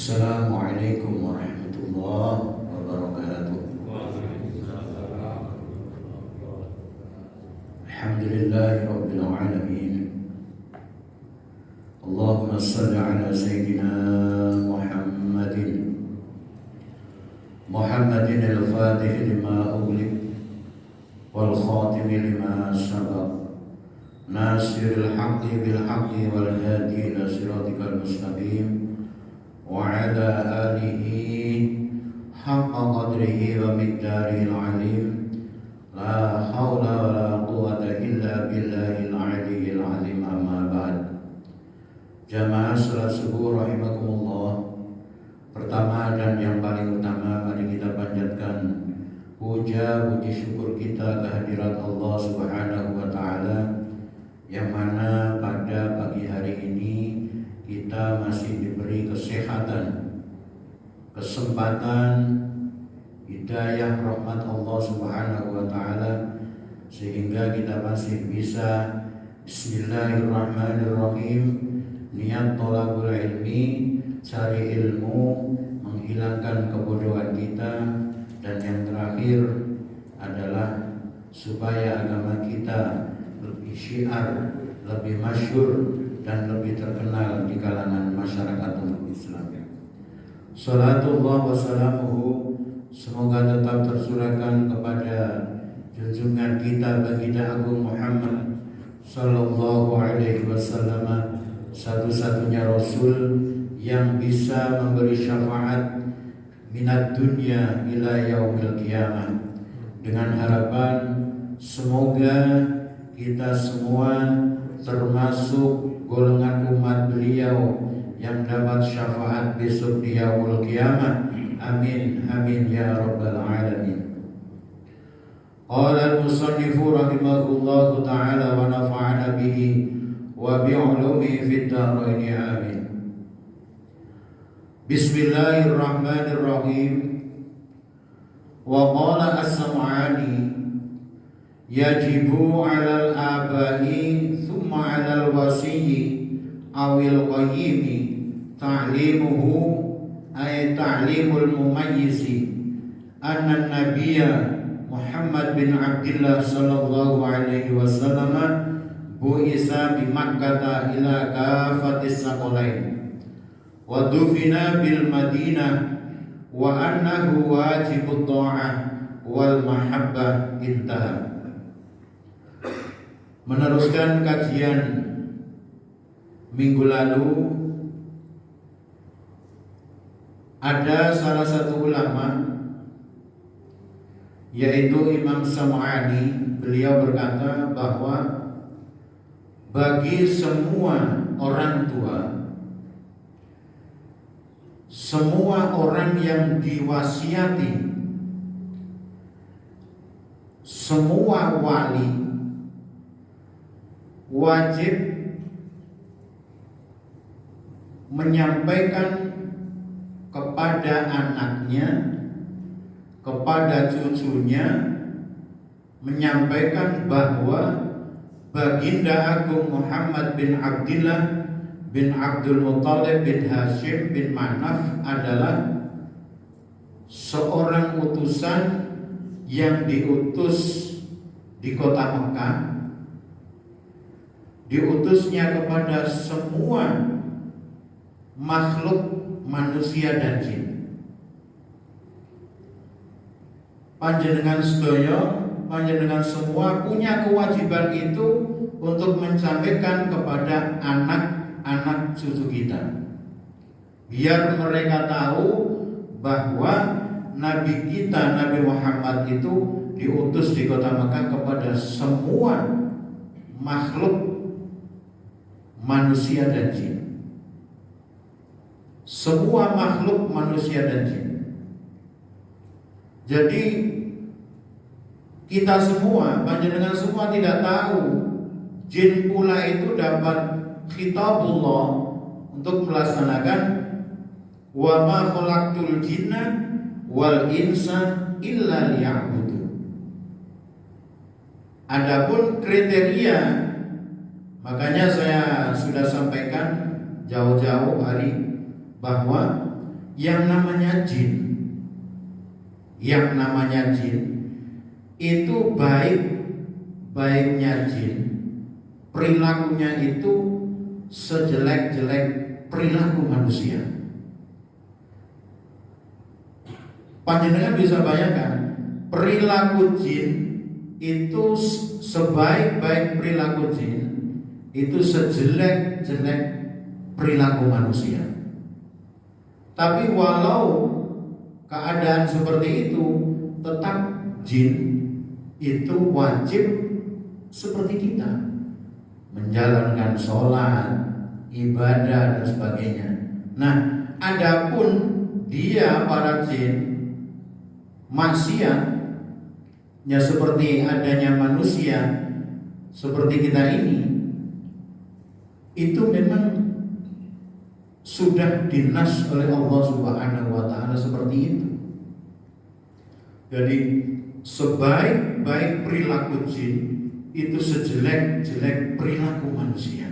Assalamualaikum warahmatullahi wabarakatuh. Alhamdulillahi rabbil alamin. Allahumma salli ala sayyidina Muhammadin al-fatih lima ughliq wal khatim lima sabaq, nasiril haqqi bil haqqi wal hadi ila siratikal mustaqim, wa ala alihi haqqa qadrihi wa miqdarihil alim. La haula wa la quwwata illa billahil aliyyil azim. Amma ba'd. Jamaah salat subuh rahimakumullah. Pertama dan yang paling utama, mari kita panjatkan puja puji syukur kita kehadirat Allah Subhanahu wa taala, yang mana pada pagi hari ini kita masih diberi kesehatan, kesempatan, hidayah, rahmat Allah Subhanahu wa taala, sehingga kita masih bisa bismillahirrahmanirrahim, niat thalabul ilmi, cari ilmu, menghilangkan kebodohan kita, dan yang terakhir adalah supaya agama kita lebih syiar, lebih masyhur, dan lebih terkenal di kalangan masyarakat umat Islam. Salatullah wa salamuhu, semoga tetap tersurahkan kepada junjungan kita baginda agung Muhammad sallallahu alaihi wasallam, satu-satunya rasul yang bisa memberi syafaat minat dunia ila yaumil qiyamah, dengan harapan semoga kita semua termasuk golongan umat beliau yang dapat syafaat besok di yaumul qiyamah. Amin amin ya rabbal alamin. Qala al-musannifu rahimahullahu ta'ala wa nafa'ana bihi wa bi'ulumihi fid dharain amin. Bismillahirrahmanirrahim. Wa qala as-sam'ani yajibu 'alal aba'i thumma 'alal wasiyyi awil qayyimi ta'limuhu ay ta'limul mumayyizi anna nabiyya Muhammad bin Abdullah sallallahu alaihi wasallam bu'isa bi Makkah ila kafatis saqalain wa dufina bil Madinah wa annahu wajibut ta'ah wal mahabbah. Intaha. Meneruskan kajian minggu lalu, ada salah satu ulama, yaitu Imam Sam'ani. Beliau berkata bahwa bagi semua orang tua, semua orang yang diwasiati, semua wali wajib menyampaikan kepada anaknya, kepada cucunya, menyampaikan bahwa baginda agung Muhammad bin Abdullah bin Abdul Muttalib bin Hashim bin Manaf adalah seorang utusan yang diutus di kota Mekah. Diutusnya kepada semua makhluk manusia dan jin. Panjenengan sedaya, panjenengan semua punya kewajiban itu untuk menyampaikan kepada anak-anak cucu kita, biar mereka tahu bahwa Nabi kita, Nabi Muhammad itu diutus di kota Mekah kepada semua makhluk manusia dan jin. Semua makhluk manusia dan jin. Jadi kita semua, panjenengan semua tidak tahu jin pula itu dapat khitabullah untuk melaksanakan wa ma khalaqtul jinna wal insa illa liya'budun. Adapun kriteria, makanya saya sudah sampaikan jauh-jauh hari bahwa yang namanya jin itu baiknya jin, perilakunya itu sejelek-jelek perilaku manusia. Panjenengan bisa bayangkan, perilaku jin itu sebaik-baik perilaku jin itu sejelek-jelek perilaku manusia. Tapi walau keadaan seperti itu, tetap jin itu wajib seperti kita menjalankan sholat, ibadah dan sebagainya. Nah, adapun dia para jin maksiat, ya seperti adanya manusia seperti kita ini, itu memang sudah dinas oleh Allah Subhanahu wa Ta'ala seperti itu. Jadi sebaik-baik perilaku jin itu sejelek-jelek perilaku manusia.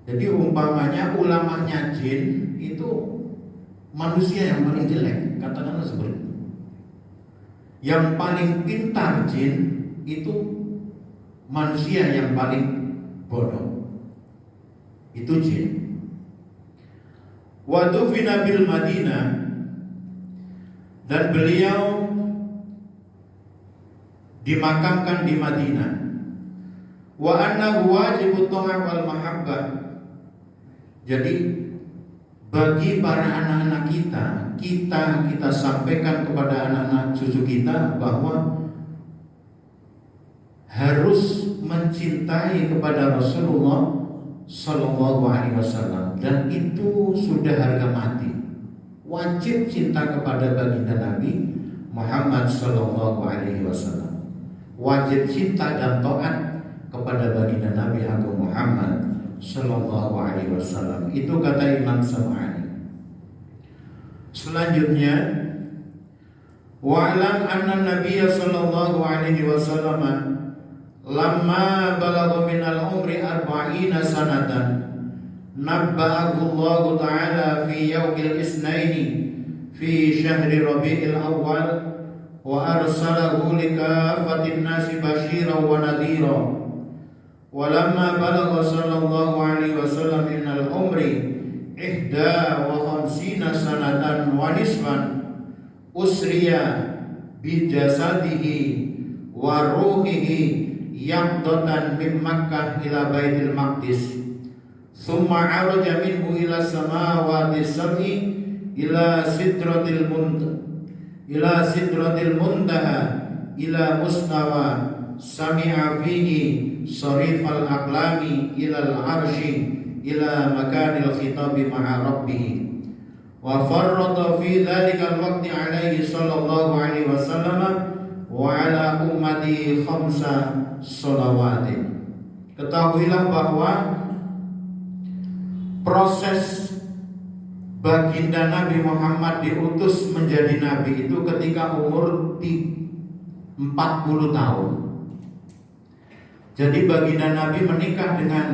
Jadi umpamanya ulamanya jin itu manusia yang paling jelek, katakanlah seperti itu. Yang paling pintar jin itu manusia yang paling bodoh. Itu jin. Wa dufina bil Madinah, dan beliau dimakamkan di Madinah. Wa annahu wajibut ta'ah wal mahabbah. Jadi bagi para anak-anak kita sampaikan kepada anak-anak cucu kita bahwa harus mencintai kepada Rasulullah Sallallahu Alaihi Wasallam, dan itu sudah harga mati. Wajib cinta kepada baginda Nabi Muhammad Sallallahu Alaihi Wasallam. Wajib cinta dan taat kepada baginda Nabi Agung Muhammad Sallallahu Alaihi Wasallam. Itu kata Imam Sam'ani. Selanjutnya, wa'lam anna Nabiya Sallallahu Alaihi Wasallam lamma balagha minal umri 40 sanatan nabba'ahu Allah Ta'ala fi yawmil isnaini fi syahri Rabi'il Awwal wa arsalahu likafatin nasi basyiran wa nadhira. Walamma balagha sallallahu alaihi wasallam minal umri 51 sanatan wa nisfan usriya bi jasadihi wa ruhihi yaqdatan min Makkah ila Baitul Maqdis, thumma araja minhu ila samawati sab'i ila sidratil muntaha ila mustawa sami'a fihi sarifal aqlami ila al-arshi ila makanil khitabi ma'a rabbih. Wa farrata fi dhalika al-waqti alaihi sallallahu alaihi wasallam wa ala ummati khamsa sholawatin. Ketahuilah bahwa proses baginda Nabi Muhammad diutus menjadi nabi itu ketika umur 40 tahun. Jadi baginda Nabi menikah dengan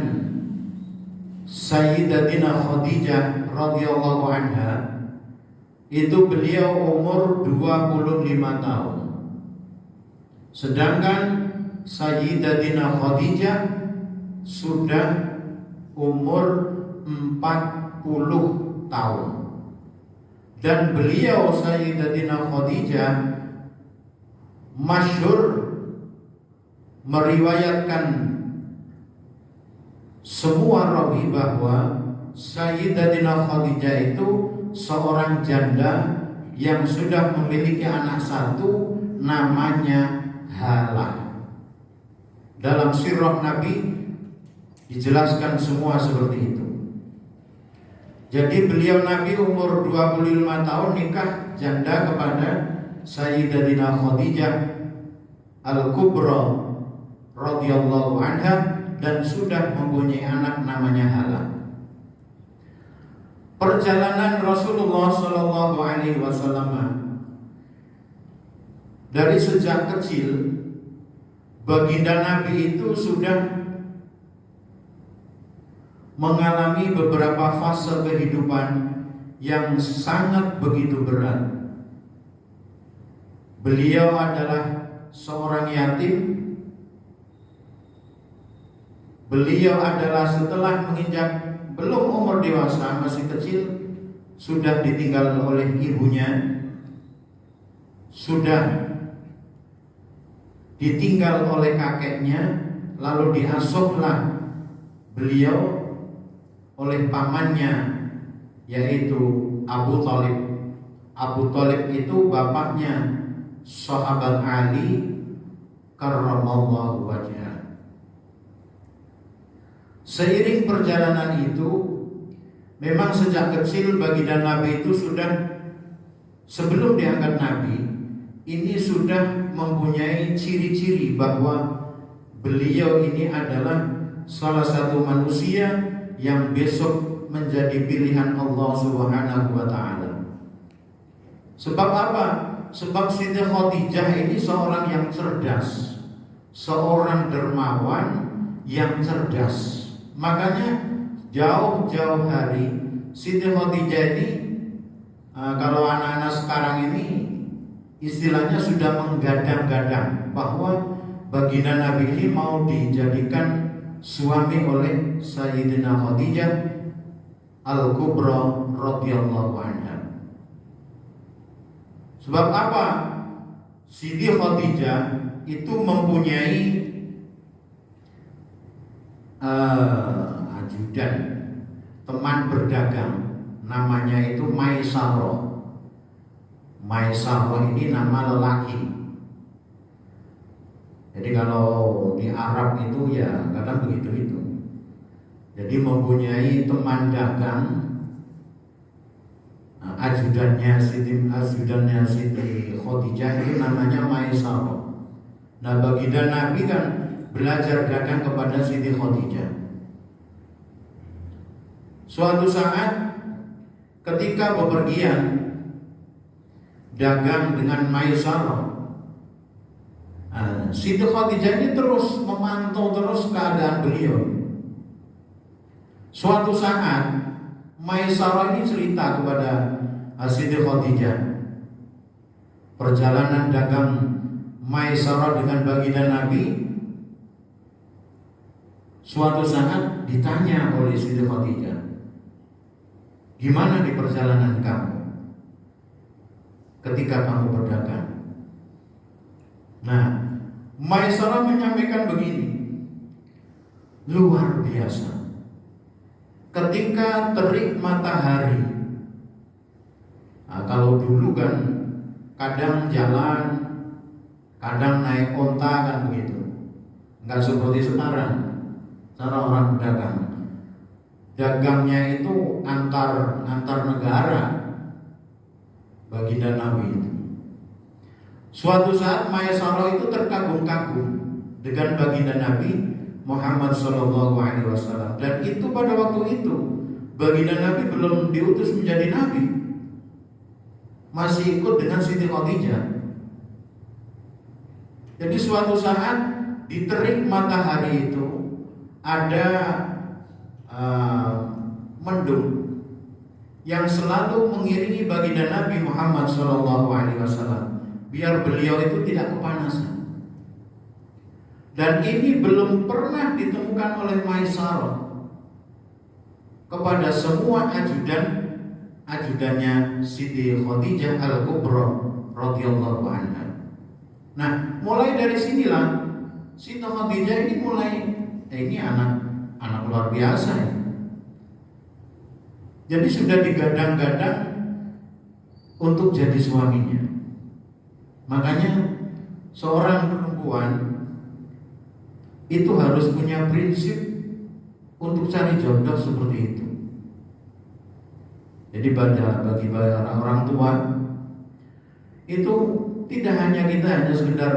Sayyidatina Khadijah radhiyallahu anha, itu beliau umur 25 tahun. Sedangkan Sayyidatina Khadijah sudah umur 40 tahun. Dan beliau Sayyidatina Khadijah masyhur meriwayatkan semua rawi bahwa Sayyidatina Khadijah itu seorang janda yang sudah memiliki anak satu namanya Halah. Dalam sirah Nabi dijelaskan semua seperti itu. Jadi beliau Nabi umur 25 tahun nikah janda kepada Sayyidatina Khadijah Al-Kubra radhiyallahu anha, dan sudah mempunyai anak namanya Halah. Perjalanan Rasulullah sallallahu alaihi wasallam dari sejak kecil, baginda Nabi itu sudah mengalami beberapa fase kehidupan yang sangat begitu berat. Beliau adalah seorang yatim. Beliau adalah setelah menginjak belum umur dewasa, masih kecil, sudah ditinggal oleh ibunya, sudah ditinggal oleh kakeknya, lalu diasuhlah beliau oleh pamannya, yaitu Abu Thalib. Abu Thalib itu bapaknya sahabat Ali karramallahu wajhah. Seiring perjalanan itu, memang sejak kecil baginda Nabi itu sudah, sebelum diangkat Nabi, ini sudah mempunyai ciri-ciri bahwa beliau ini adalah salah satu manusia yang besok menjadi pilihan Allah Subhanahu wa ta'ala. Sebab apa? Sebab Siti Khadijah ini seorang yang cerdas, seorang dermawan yang cerdas. Makanya jauh-jauh hari Siti Khadijah ini, kalau anak-anak sekarang ini istilahnya sudah menggadang-gadang bahwa baginda Nabi ini mau dijadikan suami oleh Sayyidina Khadijah Al-Kubra radhiyallahu anha. Sebab apa? Siti Khadijah itu mempunyai ajudan, teman berdagang, namanya itu Maisarah. Maisarah ini nama lelaki. Jadi kalau di Arab itu ya kadang begitu itu. Jadi mempunyai teman dagang, ajudannya Siti Khadijah itu namanya Maisarah. Nah, baginda Nabi kan belajar dagang kepada Siti Khadijah. Suatu saat ketika bepergian dagang dengan Maisarah, Siti Khadijah ini terus memantau terus keadaan beliau. Suatu saat Maisarah ini cerita kepada Siti Khadijah perjalanan dagang Maisarah dengan baginda Nabi. Suatu saat ditanya oleh Siti Khadijah, gimana di perjalanan kamu ketika kamu berdagang? Nah, Maisarah menyampaikan begini, luar biasa. Ketika terik matahari, kalau dulu kan kadang jalan, kadang naik onta kan begitu, nggak seperti sekarang. Cara orang berdagang, dagangnya itu antar negara, baginda Nabi itu. Suatu saat Maisarah itu terkagum-kagum dengan baginda Nabi Muhammad SAW, dan itu pada waktu itu baginda Nabi belum diutus menjadi Nabi, masih ikut dengan Siti Khadijah. Jadi suatu saat di terik matahari itu ada mendung yang selalu mengiringi baginda Nabi Muhammad SAW, biar beliau itu tidak kepanasan. Dan ini belum pernah ditemukan oleh Maisarah kepada semua ajudannya Siti Khadijah Al-Kubra radhiyallahu anha. Nah, mulai dari sinilah Siti Khadijah ini ini anak luar biasa ya. Jadi sudah digadang-gadang untuk jadi suaminya. Makanya seorang perempuan itu harus punya prinsip untuk cari jodoh seperti itu. Jadi bagi orang tua itu tidak hanya kita sekedar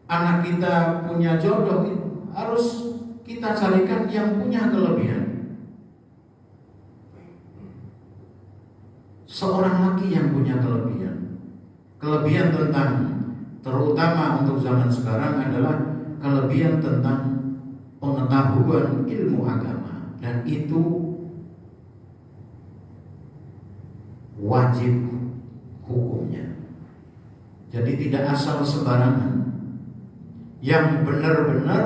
anak kita punya jodoh, harus kita carikan yang punya kelebihan. Seorang laki yang punya kelebihan tentang, terutama untuk zaman sekarang, adalah kelebihan tentang pengetahuan ilmu agama, dan itu wajib hukumnya. Jadi tidak asal sembarangan. Yang benar-benar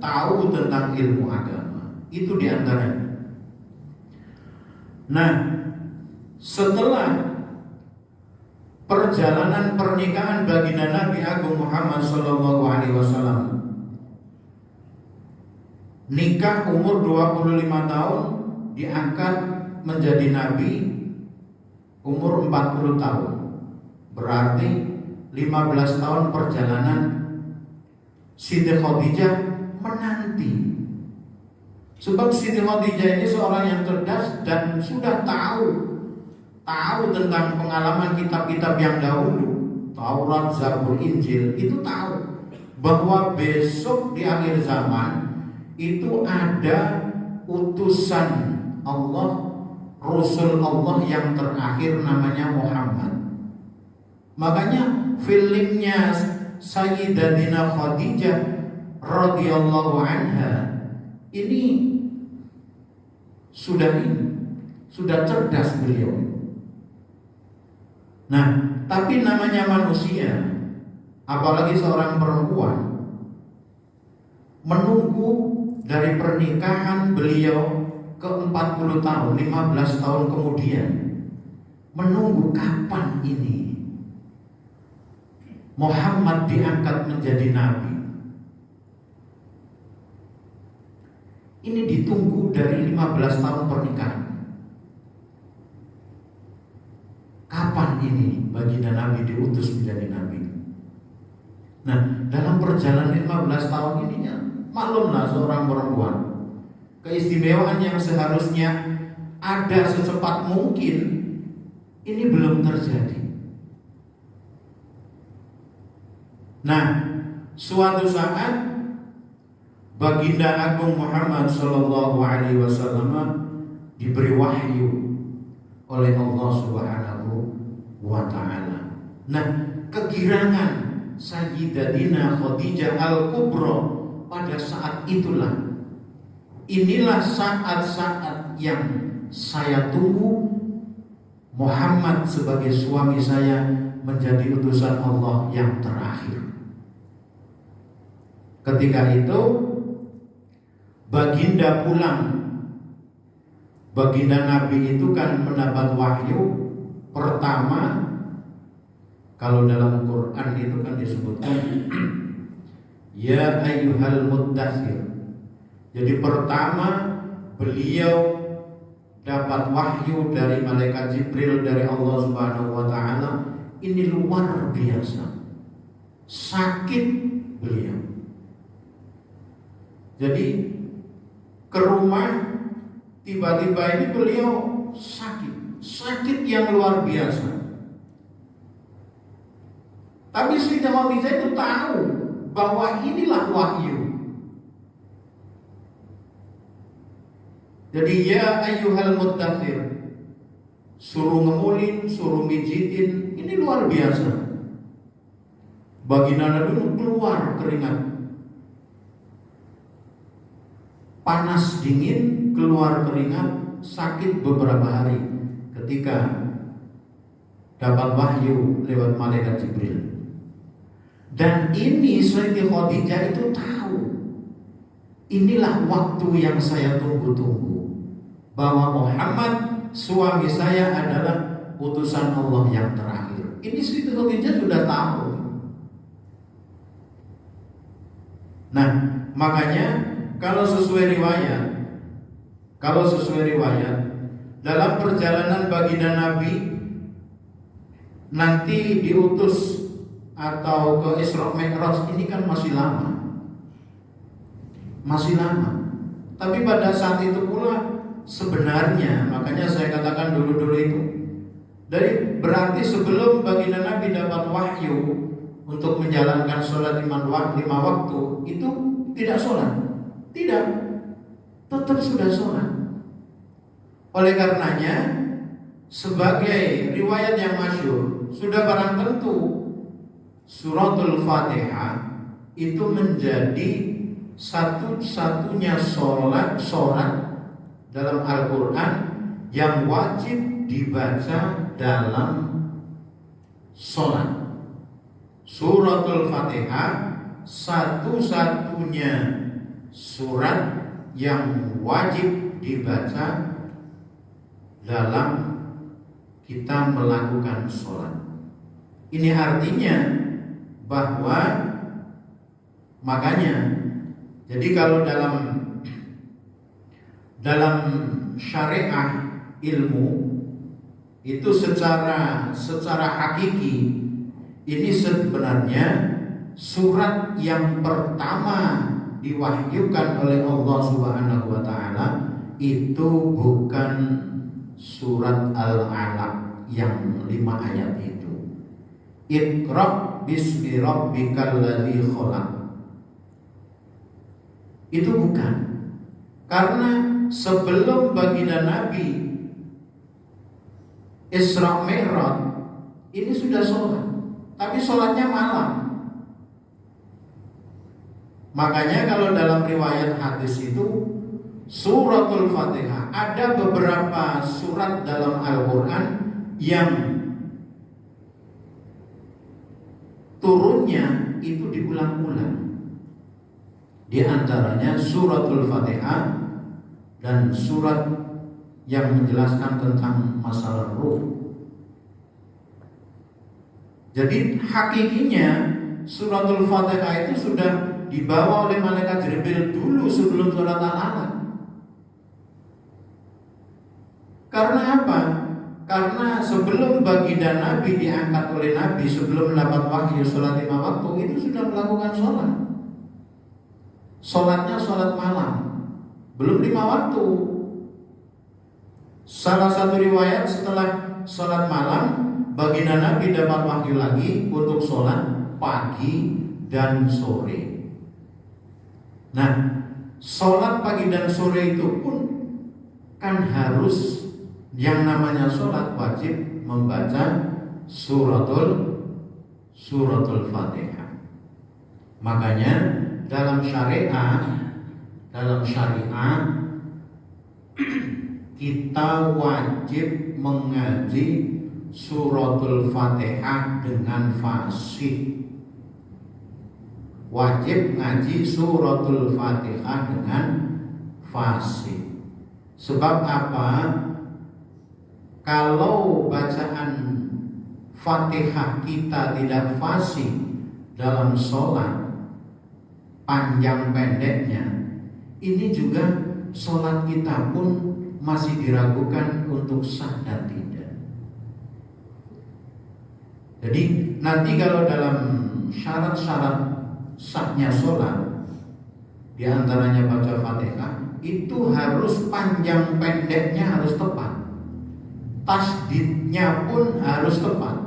tahu tentang ilmu agama. Itu diantaranya. Nah, setelah perjalanan pernikahan baginda Nabi Agung Muhammad SAW, nikah umur 25 tahun, diangkat menjadi Nabi umur 40 tahun. Berarti 15 tahun perjalanan Siti Khadijah menanti. Sebab Siti Khadijah ini seorang yang cerdas dan sudah tahu tentang pengalaman kitab-kitab yang dahulu, Taurat, Zabur, Injil, itu tahu bahwa besok di akhir zaman itu ada utusan Allah, Rasul Allah yang terakhir namanya Muhammad. Makanya feelingnya Sayyidatina Khadijah radhiyallahu anha ini sudah cerdas beliau. Nah, tapi namanya manusia, apalagi seorang perempuan, menunggu dari pernikahan beliau ke 40 tahun, 15 tahun kemudian, menunggu kapan ini Muhammad diangkat menjadi nabi. Ini ditunggu dari 15 tahun pernikahan. Kapan ini baginda Nabi diutus menjadi nabi? Nah, dalam perjalanan 15 tahun ininya, maklumlah seorang perempuan, keistimewaan yang seharusnya ada secepat mungkin ini belum terjadi. Nah, suatu saat baginda Agung Muhammad Sallallahu Alaihi Wasallam diberi wahyu oleh Allah Subhanahu wa Ta'ala. Nah, kegirangan Sayyidatina Khadijah Al-Kubra pada saat inilah saat-saat yang saya tunggu Muhammad sebagai suami saya menjadi utusan Allah yang terakhir. Ketika itu baginda pulang. Baginda Nabi itu kan mendapat wahyu pertama. Kalau dalam Quran itu kan disebutkan ya ayyuhal muddatsir. Jadi pertama beliau dapat wahyu dari malaikat Jibril dari Allah Subhanahu wa Ta'ala. Ini luar biasa, sakit beliau. Jadi ke rumah, tiba-tiba ini beliau sakit yang luar biasa. Tapi Siti Khadijah itu tahu bahwa inilah wahyu. Jadi ya ayyuhal muddatsir, suruh ngemulin, suruh mijitin, ini luar biasa. Baginda Nabi keluar keringat, panas dingin, keluar keringat, sakit beberapa hari ketika dapat wahyu lewat malaikat Jibril. Dan ini Siti Khadijah itu tahu, inilah waktu yang saya tunggu-tunggu, bahwa Muhammad suami saya adalah utusan Allah yang terakhir. Ini Siti Khadijah sudah tahu. Nah, makanya kalau sesuai riwayat dalam perjalanan baginda Nabi nanti diutus atau ke Isra Mi'raj ini kan masih lama. Tapi pada saat itu pula sebenarnya, makanya saya katakan dulu itu, berarti sebelum baginda Nabi dapat wahyu untuk menjalankan sholat 5 waktu, itu tidak sholat. Tidak, tetap sudah sholat. Oleh karenanya, sebagai riwayat yang masyhur, sudah barang tentu Suratul Fatihah itu menjadi satu-satunya sholat dalam Al-Quran yang wajib dibaca dalam sholat. Suratul Fatihah satu-satunya surat yang wajib dibaca dalam kita melakukan sholat. Ini artinya bahwa makanya jadi kalau dalam syariah ilmu itu secara hakiki ini sebenarnya surat yang pertama diwahyukan oleh Allah Subhanahu wa taala itu bukan surat Al-Alaq yang 5 ayat itu. Iqra bismi rabbikal ladzi khalaq. Itu bukan. Karena sebelum baginda Nabi Isra Mi'raj ini sudah sholat, tapi sholatnya malam. Makanya kalau dalam riwayat hadis itu suratul Fatihah ada beberapa surat dalam Al-Quran yang turunnya itu diulang-ulang. Di antaranya suratul Fatihah dan surat yang menjelaskan tentang masalah ruh. Jadi hakikinya suratul Fatihah itu sudah dibawa oleh malaikat Jibril dulu sebelum surat Al-Alaq. Karena apa? Karena sebelum baginda Nabi diangkat oleh Nabi, sebelum mendapat wahyu sholat 5 waktu, itu sudah melakukan sholat. Sholatnya sholat malam, belum 5 waktu. Salah satu riwayat setelah sholat malam, baginda Nabi dapat wahyu lagi untuk sholat pagi dan sore. Nah, sholat pagi dan sore itu pun kan harus yang namanya sholat wajib membaca suratul Fatihah. Makanya dalam syariat kita wajib mengaji suratul Fatihah dengan fasih. Wajib ngaji suratul Fatihah dengan fasih. Sebab apa? Kalau bacaan Fatihah kita tidak fasih dalam sholat, panjang pendeknya, ini juga sholat kita pun masih diragukan untuk sah dan tidak. Jadi nanti kalau dalam syarat-syarat sahnya sholat, di antaranya baca Fatihah, itu harus panjang pendeknya harus tepat, tasdidnya pun harus tepat.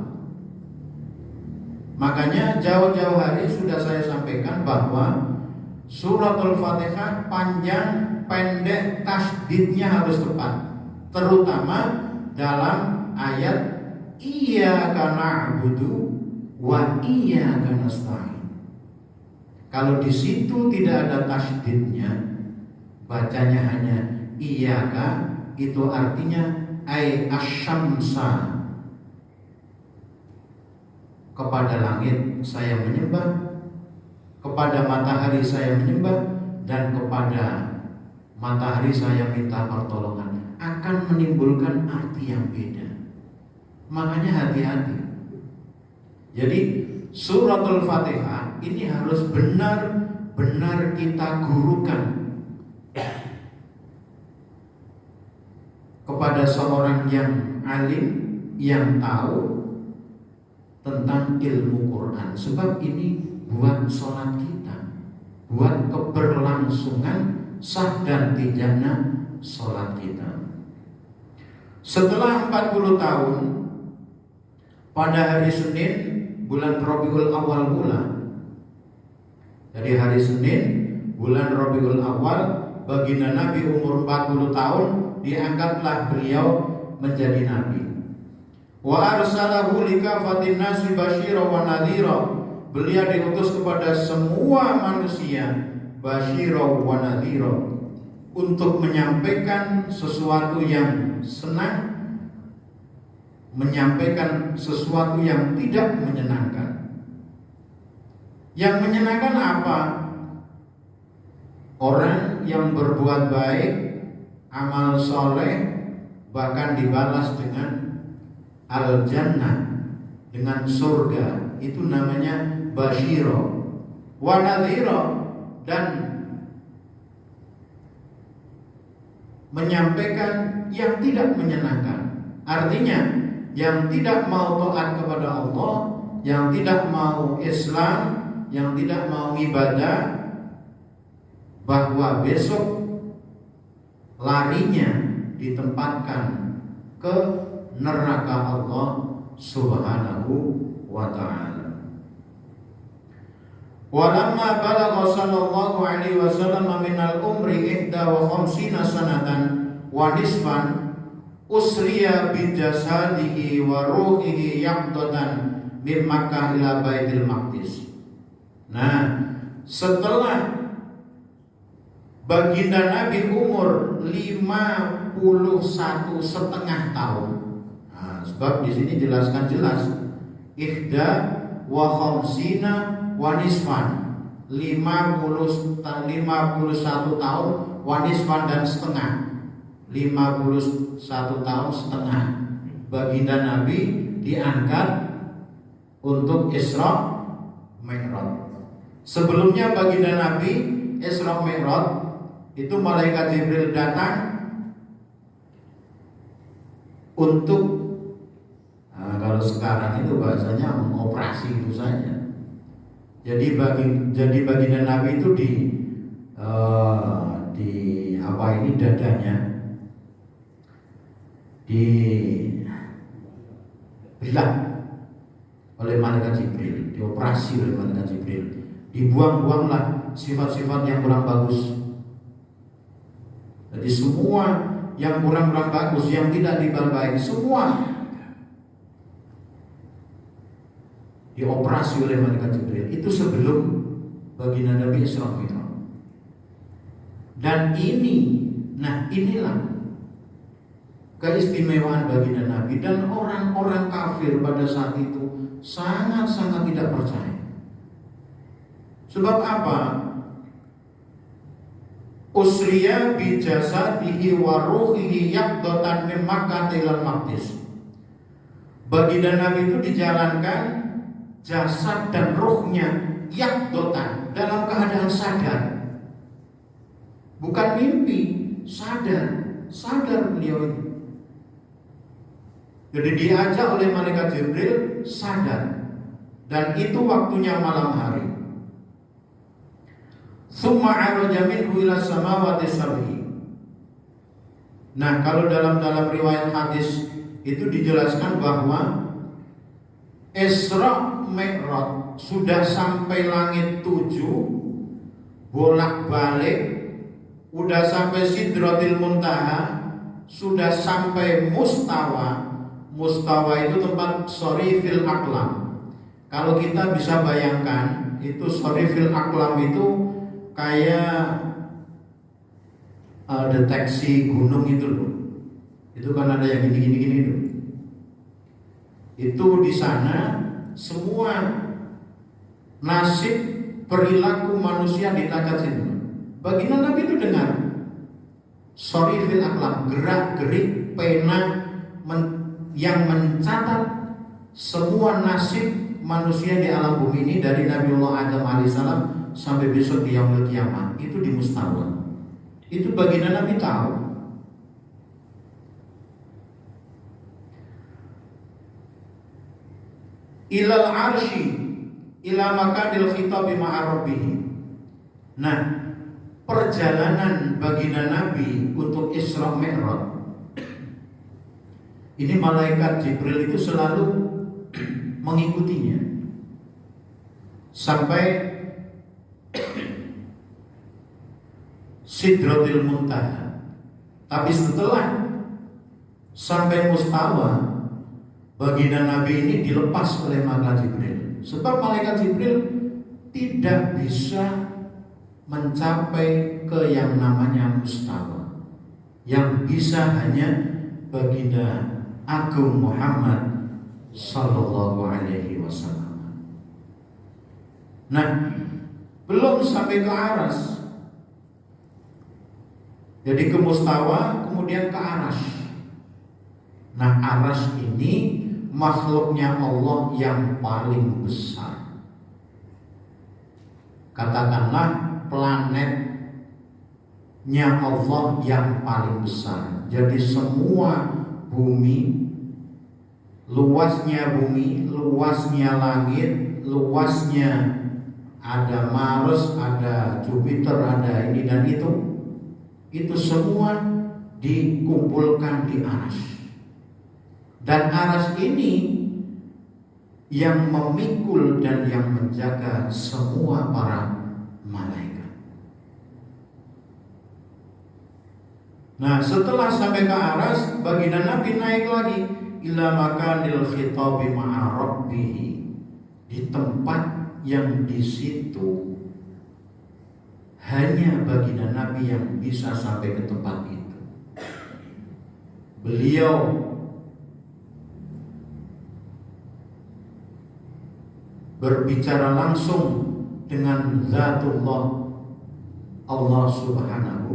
Makanya jauh-jauh hari sudah saya sampaikan bahwa suratul Fatihah panjang pendek tasdidnya harus tepat, terutama dalam ayat iyyaka na'budu wa iyyaka nasta'in. Kalau di situ tidak ada tasdidnya, bacanya hanya iyyaka, itu artinya ai asyamsa, kepada langit saya menyembah, kepada matahari saya menyembah, dan kepada matahari saya minta pertolongan, akan menimbulkan arti yang beda. Makanya hati-hati. Jadi suratul Fatihah ini harus benar-benar kita gurukan kepada seorang yang alim, yang tahu tentang ilmu Quran. Sebab ini buat sholat kita, buat keberlangsungan sah dan tidaknya sholat kita. Setelah 40 tahun, pada hari Senin bulan Rabiul Awal pula, dari hari Senin bulan Rabiul Awal, baginda Nabi umur 40 tahun, diangkatlah beliau menjadi Nabi. Wa arsalahu likafatin nasi basyira wa nadhira. Beliau diutus kepada semua manusia basyira wa nadhira, untuk menyampaikan sesuatu yang senang menyampaikan sesuatu yang tidak menyenangkan. Yang menyenangkan apa? Orang yang berbuat baik, amal soleh, bahkan dibalas dengan al-jannah, dengan surga. Itu namanya basyiro wa nadhiro, dan menyampaikan yang tidak menyenangkan. Artinya yang tidak mau taat kepada Allah, yang tidak mau Islam, yang tidak mau ibadah, bahwa besok larinya ditempatkan ke neraka Allah Subhanahu wa ta'ala. Walamma balagha sallallahu alaihi wasallam minal umri 51 sanatan wa nisfan usriya bi jasadihi wa ruhihi yaqdatan min Makkah ila Baitul Maqdis. Nah, setelah baginda Nabi umur 51,5 tahun. Nah, sebab di sini jelaskan jelas ihda wa khamsina wa nisfan, 51 tahun wa nisfan dan setengah, 51 tahun setengah baginda Nabi diangkat untuk Isra Mi'raj. Sebelumnya baginda Nabi Isra Mi'raj itu malaikat Jibril datang untuk kalau sekarang itu bahasanya mengoperasi itu saja. Jadi baginda Nabi itu di apa ini dadanya dibelah oleh malaikat Jibril, dioperasi oleh malaikat Jibril, dibuang-buanglah sifat-sifat yang kurang bagus. Jadi semua yang kurang bagus, yang tidak diperbaiki, semua dioperasi oleh malaikat Jibril. Itu sebelum baginda Nabi Isra Mi'raj. Dan inilah keistimewaan baginda Nabi. Dan orang-orang kafir pada saat itu sangat-sangat tidak percaya. Sebab apa? Usriya bi jasadihi wa ruhihi yaqdatan min Makkah ila Maqdis. Baginda Nabi itu dijalankan jasad dan ruhnya yaqdatan, dalam keadaan sadar. Bukan mimpi, sadar beliau itu. Jadi diajak oleh malaikat Jibril sadar, dan itu waktunya malam hari. Tsumma 'araja minhu ila samawati sab'i. Nah, kalau dalam riwayat hadis itu dijelaskan bahwa Isra Mi'raj sudah sampai langit 7, bolak-balik, udah sampai Sidratil Muntaha, sudah sampai Mustawa. Mustawa itu tempat Sorifil Aqlam. Kalau kita bisa bayangkan, itu Sorifil Aqlam itu kayak deteksi gunung itu loh. Itu kan ada yang gini itu. Itu di sana semua nasib perilaku manusia ditacak situ. Baginda Nabi itu dengar Sorifil Aqlam, gerak-gerik pena yang mencatat semua nasib manusia di alam bumi ini, dari Nabiullah Adam alaihissalam sampai besok di yaumul kiamah, itu di Mustawa. Itu baginda Nabi tahu. Ilal arsy ila makanil khitabi ma'a rabbih. Nah, perjalanan baginda Nabi untuk Isra Mi'raj ini malaikat Jibril itu selalu mengikutinya sampai Sidratil Muntaha. Tapi setelah sampai Mustawa, baginda Nabi ini dilepas oleh malaikat Jibril. Sebab malaikat Jibril tidak bisa mencapai ke yang namanya Mustawa. Yang bisa hanya baginda Agung Muhammad Sallallahu Alaihi Wasallam. Nah, belum sampai ke aras. Jadi ke mustawa, kemudian ke aras. Nah, aras ini makhluknya Allah yang paling besar. Katakanlah planetnya Allah yang paling besar. Jadi semua bumi, luasnya langit, luasnya ada Mars, ada Jupiter, ada ini dan itu semua dikumpulkan di aras. Dan aras ini yang memikul dan yang menjaga semua para malaikat. Nah, setelah sampai ke aras, baginda Nabi naik lagi ila makanil khitabi ma'a rabbih, di tempat yang di situ hanya baginda Nabi yang bisa sampai ke tempat itu. Beliau berbicara langsung dengan Zatullah Allah Subhanahu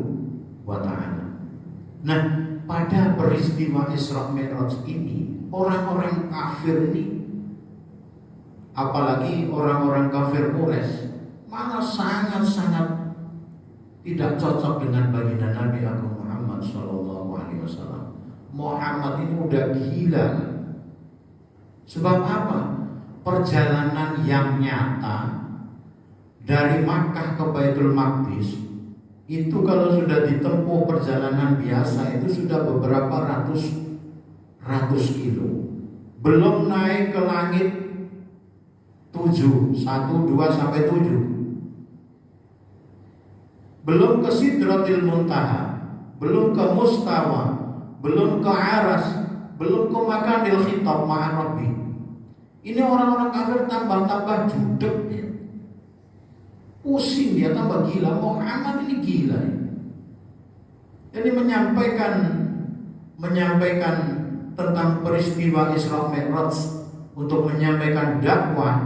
wa Ta'ala. Nah, pada peristiwa Isra Mi'raj ini, orang-orang kafir ini, apalagi orang-orang kafir Quraisy, malah sangat-sangat tidak cocok dengan baginda Nabi Agung Muhammad Sallallahu Alaihi Wasallam. Muhammad ini udah gila. Sebab apa? Perjalanan yang nyata dari Makkah ke Baitul Maqdis itu kalau sudah ditempuh perjalanan biasa itu sudah beberapa ratus kilo. Belum naik ke langit 7, 1, 2 sampai 7. Belum ke Sidratil Muntaha, belum ke Mustawa, belum ke Aras, belum ke Makanil Khitab ma'a Rabbi. Ini orang-orang kafir tambah-tambah judek ya. Pusing dia, tambah gila. Muhammad ini gila ya. Jadi menyampaikan tentang peristiwa Isra Mi'raj untuk menyampaikan dakwah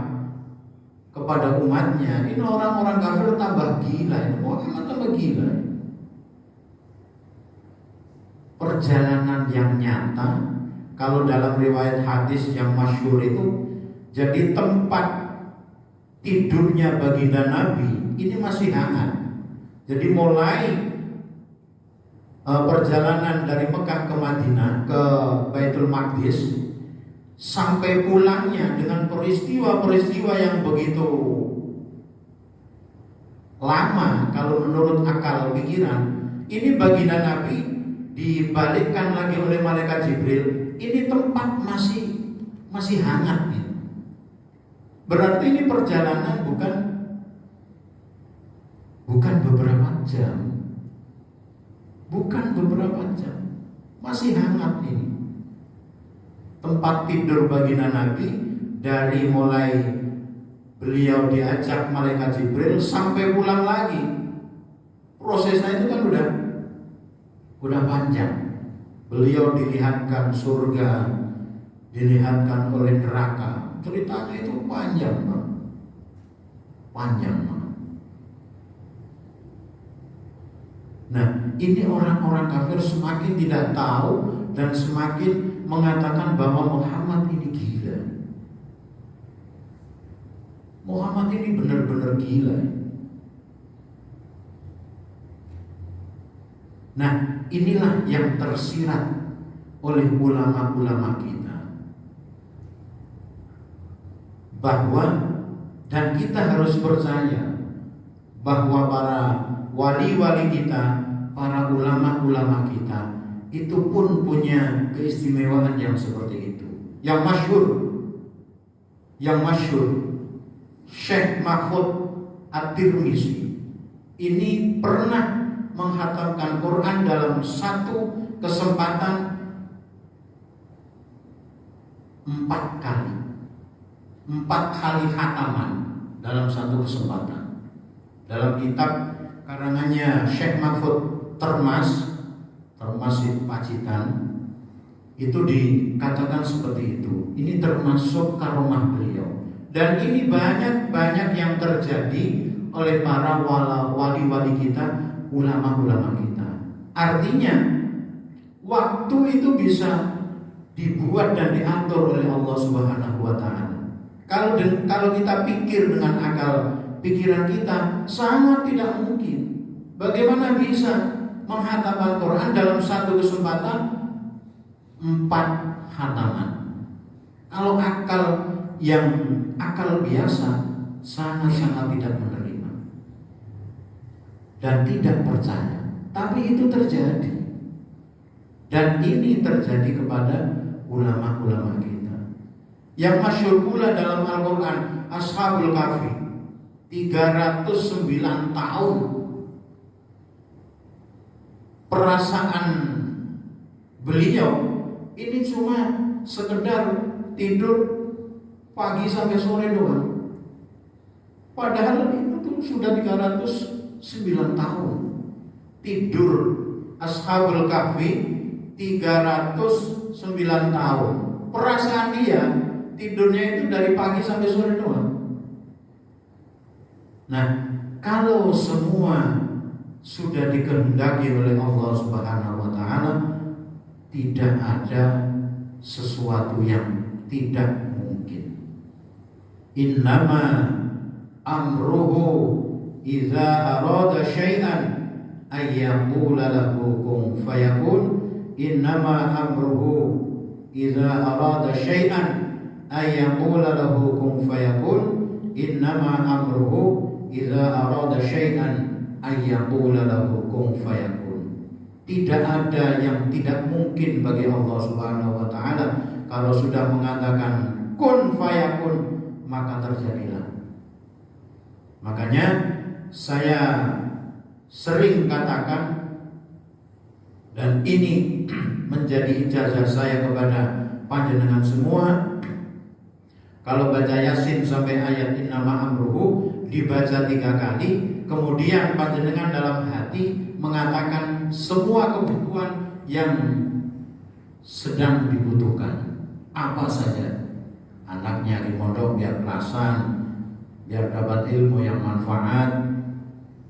kepada umatnya. Ini orang-orang kafir tambah gila ya. Muhammad tambah gila ya. Perjalanan yang nyata, kalau dalam riwayat hadis yang masyhur itu, jadi tempat tidurnya baginda Nabi ini masih hangat. Jadi mulai perjalanan dari Mekah ke Madinah ke Baitul Maqdis sampai pulangnya dengan peristiwa-peristiwa yang begitu lama kalau menurut akal pikiran, ini baginda Nabi dibalikkan lagi oleh malaikat Jibril. Ini tempat masih hangat gitu. Berarti ini perjalanan bukan beberapa jam. Bukan beberapa jam. Masih hangat ini. Tempat tidur baginda Nabi dari mulai beliau diajak malaikat Jibril sampai pulang lagi. Prosesnya itu kan udah panjang. Beliau dilihatkan surga, dilihatkan oleh neraka. Ceritanya itu panjang banget. Nah, ini orang-orang kafir semakin tidak tahu dan semakin mengatakan bahwa Muhammad ini gila. Muhammad ini benar-benar gila. Nah, inilah yang tersirat oleh ulama-ulama kita. Bahwa dan kita harus percaya bahwa para wali-wali kita, para ulama-ulama kita itu pun punya keistimewaan yang seperti itu. Yang masyhur Syekh Mahfud At-Tirmizi ini pernah menghatamkan Quran dalam satu kesempatan 4 kali. 4 kali khataman dalam satu kesempatan. Dalam kitab karangannya Syekh Mahfud Termas itu Pacitan, Itu dikatakan seperti itu. Ini termasuk karomah beliau. Dan ini banyak yang terjadi oleh para wali-wali kita, ulama-ulama kita. Artinya waktu itu bisa dibuat dan diatur oleh Allah Subhanahu wa taala. Kalau kita pikir dengan akal pikiran kita, sangat tidak mungkin. Bagaimana bisa menghatam Al-Quran dalam satu kesempatan 4 khataman? Kalau akal biasa sangat-sangat tidak menerima dan tidak percaya. Tapi itu terjadi. Dan ini terjadi kepada ulama-ulama kita. Yang masyhur pula dalam Al-Quran, Ashabul Kahfi, 309 tahun. Perasaan beliau ini cuma sekedar tidur pagi sampai sore doang. Padahal itu tuh sudah 309 tahun tidur. Ashabul Kahfi 309 tahun. Perasaan dia tidurnya itu dari pagi sampai sore doang. Nah, kalau semua sudah dikehendaki oleh Allah Subhanahu wa taala, tidak ada sesuatu yang tidak mungkin. Innama amruhu idza arada syai'an ay yaqula lahu kun fayakun. Innama amruhu idza arada syai'an ay yaqula lahu kun fayakun. Innama amruhu idza arada syai'an ayyaqula lahu kun fayakun. Tidak ada yang tidak mungkin bagi Allah Subhanahu wa taala. Kalau sudah mengatakan kun fayakun, maka terjadilah. Makanya saya sering katakan, dan ini menjadi ijazah saya kepada panjenengan semua, kalau baca Yasin sampai ayat innama amruhu dibaca 3 kali, kemudian panjenengan dalam hati mengatakan semua kebutuhan yang sedang dibutuhkan, apa saja. Anaknya di pondok biar kelasan, biar dapat ilmu yang manfaat,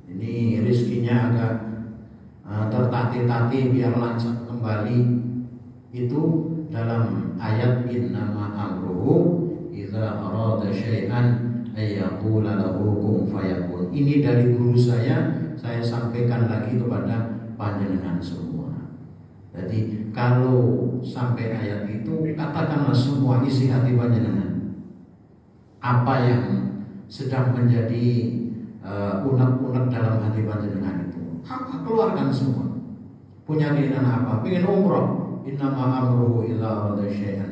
ini rezekinya agak tertatih-tatih biar lancar kembali. Itu dalam ayat innama amruhu idza arada syai'an ayyaqula lahu kun fayakun. Ini dari guru saya sampaikan lagi kepada panjenengan semua. Jadi kalau sampai ayat itu, katakanlah semua isi hati panjenengan. Apa yang sedang menjadi unek-unek dalam hati panjenengan itu, keluarkan semua. Punya keinginan apa? Pengen umroh, innama amruhu idza arada syai'an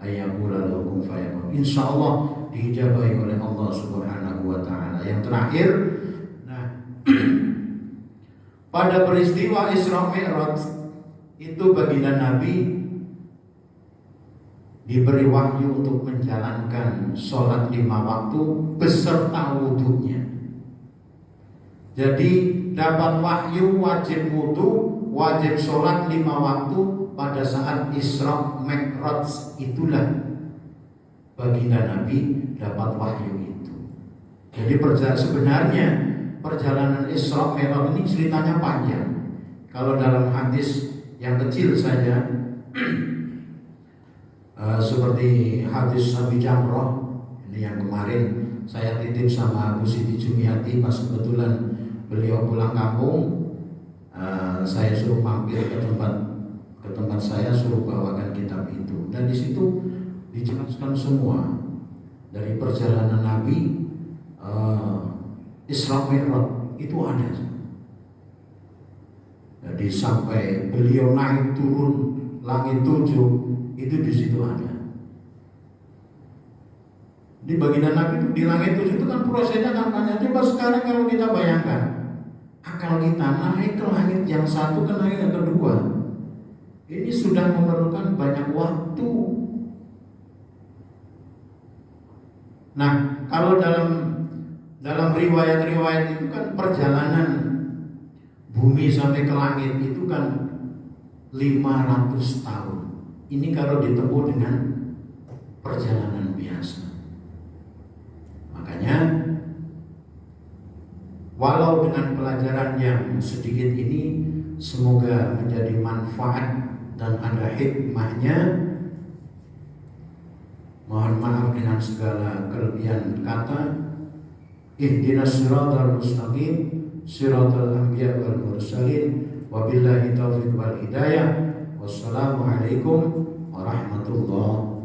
ayyaqula lahu kun fayakun. Insyaallah diijabahi oleh Allah Subhanahu wa taala. Yang terakhir, nah pada peristiwa Isra Mi'raj itu baginda Nabi diberi wahyu untuk menjalankan sholat 5 waktu beserta wudhunya. Jadi dapat wahyu wajib wudhu, wajib sholat 5 waktu pada saat Isra Mi'raj. Itulah baginda Nabi dapat wahyu itu. Jadi sebenarnya perjalanan Isra Mi'raj ini ceritanya panjang. Kalau dalam hadis yang kecil saja seperti hadis Nabi Jamroh ini yang kemarin saya titip sama Bu Siti Jumiati pas kebetulan beliau pulang kampung, saya suruh mampir ke tempat saya, suruh bawakan kitab itu, dan di situ dijelaskan semua dari perjalanan Nabi Isra Mi'raj itu ada. Jadi sampai beliau naik turun langit 7 itu di situ ada. Di baginda Nabi itu di langit 7 itu kan prosesnya kan banyak. Coba sekarang kalau kita bayangkan, akal kita naik ke langit yang satu ke langit yang kedua, ini sudah memerlukan banyak waktu. Nah, kalau dalam riwayat-riwayat itu kan perjalanan bumi sampai ke langit itu kan 500 tahun. Ini kalau ditempuh dengan perjalanan biasa. Makanya walau dengan pelajaran yang sedikit ini semoga menjadi manfaat dan ada hikmahnya. Mohon maaf dengan segala kelebihan kata. Ihdinas siratal mustaqim, siratal anbiya wal mursalin, wabillahi taufiq wal hidayah. Wassalamualaikum warahmatullahi